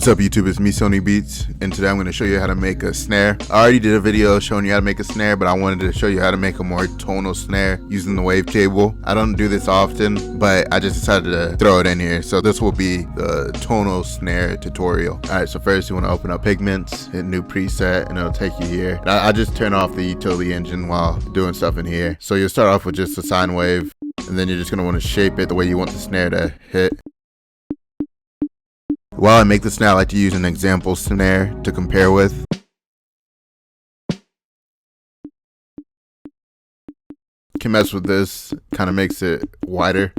What's up YouTube, it's me Sonii Beats, and today I'm going to show you how to make a snare. I already did a video showing you how to make a snare, but I wanted to show you how to make a more tonal snare using the wavetable. I don't do this often, but I just decided to throw it in here. So this will be the tonal snare tutorial. Alright, so first you want to open up Pigments, hit new preset, and it'll take you here. I just turn off the utility engine while doing stuff in here. So you'll start off with just a sine wave, and then you're just going to want to shape it the way you want the snare to hit. While I make the snare, I like to use an example snare to compare with. Can mess with this, kind of makes it wider.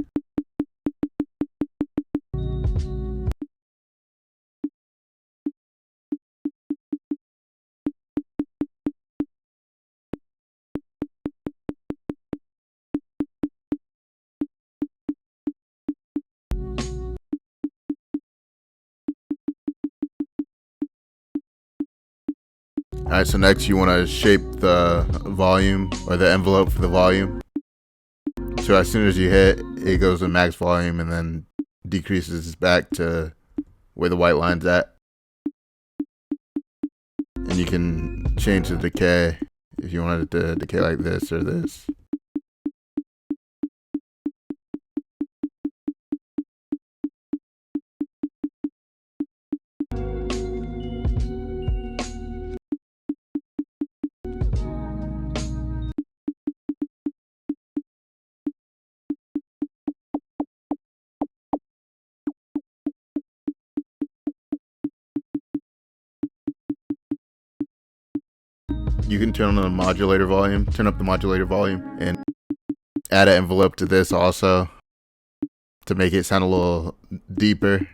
Alright, so next you want to shape the volume or the envelope for the volume. So as soon as you hit, it goes to max volume and then decreases back to where the white line's at. And you can change the decay if you wanted it to decay like this or this. You can turn on the modulator volume, turn up the modulator volume, and add an envelope to this also to make it sound a little deeper.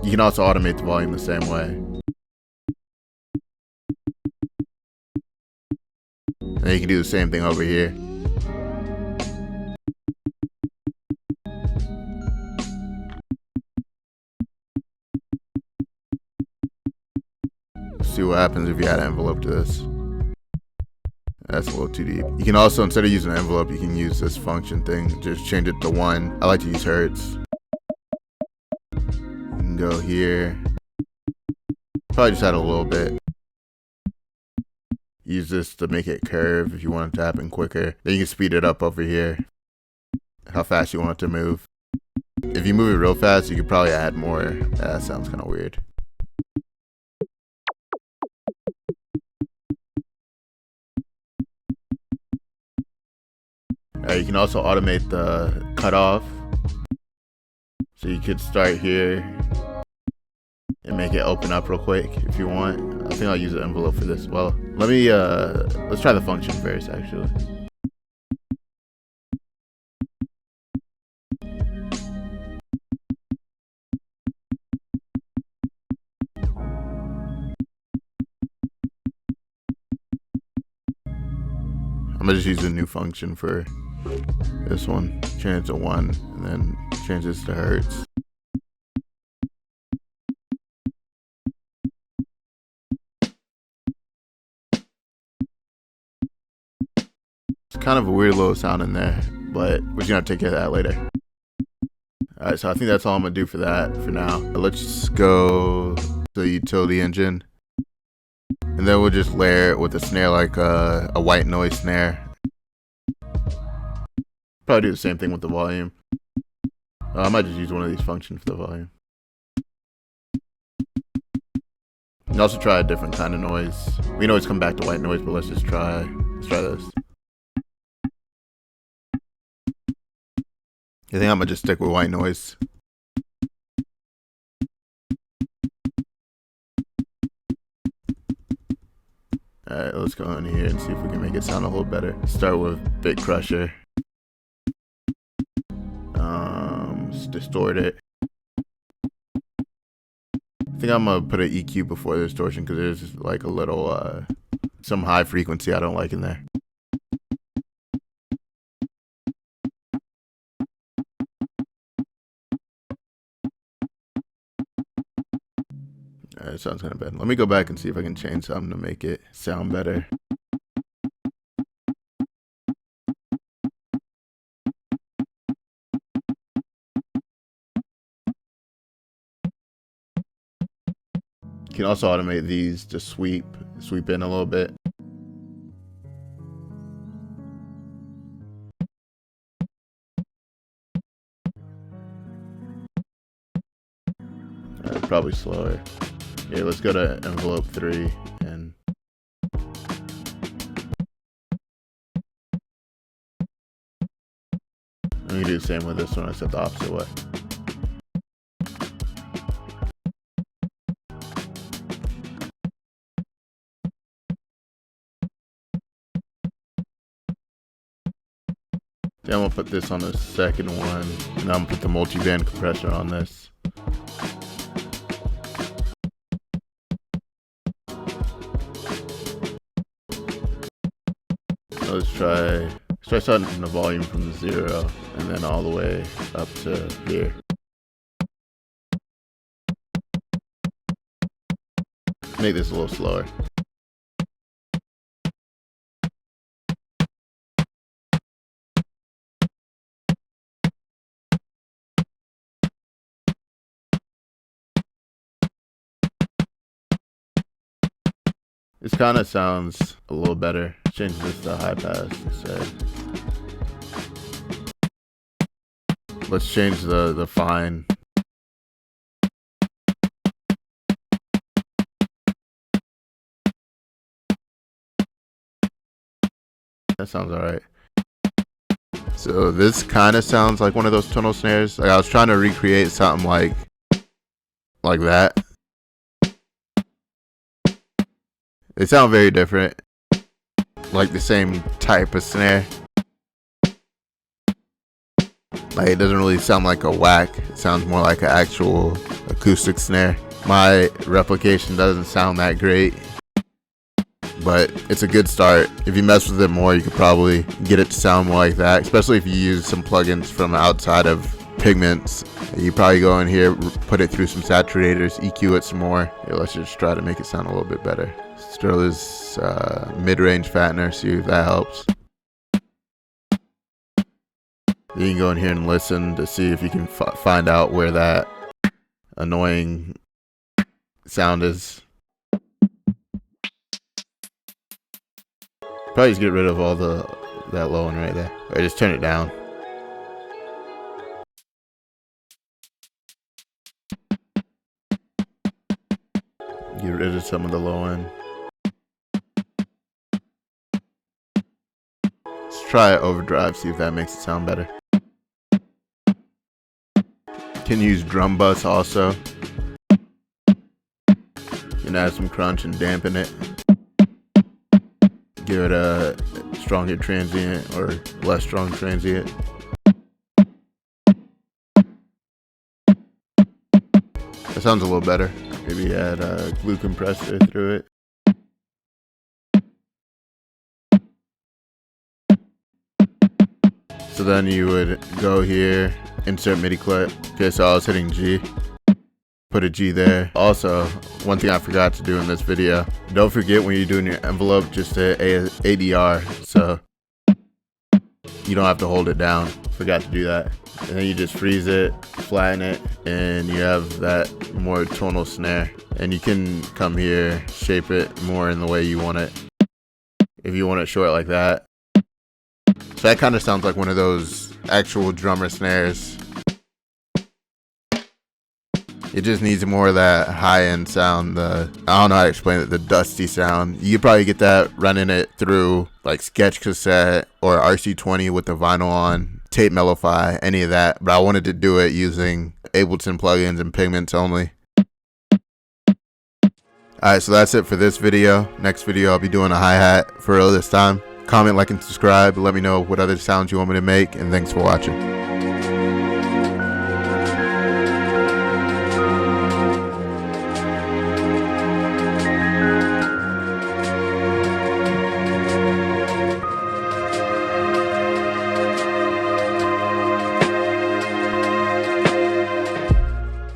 You can also automate the volume the same way. And you can do the same thing over here. See what happens if you add an envelope to this. That's a little too deep. You can also, instead of using an envelope, you can use this function thing. Just change it to 1. I like to use hertz. You can go here. Probably just add a little bit. Use this to make it curve if you want it to happen quicker. Then you can speed it up over here. How fast you want it to move. If you move it real fast, you could probably add more. That sounds kind of weird. You can also automate the cutoff. So you could start here and make it open up real quick if you want. I think I'll use an envelope for this. Well, let's try the function first actually. I'm gonna just use a new function for this one. Change it to 1 and then change this to hertz. It's kind of a weird little sound in there, but we're just gonna take care of that later. Alright, so I think that's all I'm gonna do for that for now. But let's go to the utility engine. And then we'll just layer it with a snare like a white noise snare. Probably do the same thing with the volume. I might just use one of these functions for the volume. You can also try a different kind of noise. We can always come back to white noise, but let's try this. I think I'm gonna just stick with white noise. Alright, let's go in here and see if we can make it sound a little better. Start with Bit Crusher. Just distort it. I think I'm gonna put an EQ before the distortion because there's like a little some high frequency I don't like in there. It sounds kind of bad. Let me go back and see if I can change something to make it sound better. can also automate these to sweep in a little bit. Probably slower. Yeah, let's go to envelope 3 and I'm gonna do the same with this one. I set the opposite way. Then I'm gonna put this on the second one, and I'm gonna put the multi-band compressor on this. Let's try starting the volume from 0 and then all the way up to here. Make this a little slower. This kind of sounds a little better. Change this to high pass instead. Let's change the fine. That sounds alright. So this kind of sounds like one of those tonal snares. Like I was trying to recreate something like that. They sound very different, like the same type of snare. Like it doesn't really sound like a whack. It sounds more like an actual acoustic snare. My replication doesn't sound that great, but it's a good start. If you mess with it more, you could probably get it to sound more like that, especially if you use some plugins from outside of Pigments. You probably go in here, put it through some saturators, EQ it some more. Yeah, let's just try to make it sound a little bit better. Let's throw this mid-range fattener, see if that helps. Then you can go in here and listen to see if you can find out where that annoying sound is. Probably just get rid of all that low one right there. Or just turn it down. Get rid of some of the low end. Let's try overdrive, see if that makes it sound better. Can use drum bus also. You can add some crunch and dampen it. Give it a stronger transient or less strong transient. That sounds a little better. Maybe add a glue compressor through it. So then you would go here, insert MIDI clip. Okay, so I was hitting G. Put a G there. Also, one thing I forgot to do in this video, don't forget when you're doing your envelope just to ADR, so you don't have to hold it down. Forgot to do that. And then you just freeze it, flatten it, and you have that more tonal snare. And you can come here, shape it more in the way you want it. If you want it short like that. So that kind of sounds like one of those actual drummer snares. It just needs more of that high-end sound. I don't know how to explain it, the dusty sound. You could probably get that running it through like Sketch Cassette or RC20 with the vinyl on, Tape Mellify, any of that. But I wanted to do it using Ableton plugins and Pigments only. Alright, so that's it for this video. Next video, I'll be doing a hi-hat for real this time. Comment, like, and subscribe. Let me know what other sounds you want me to make, and thanks for watching.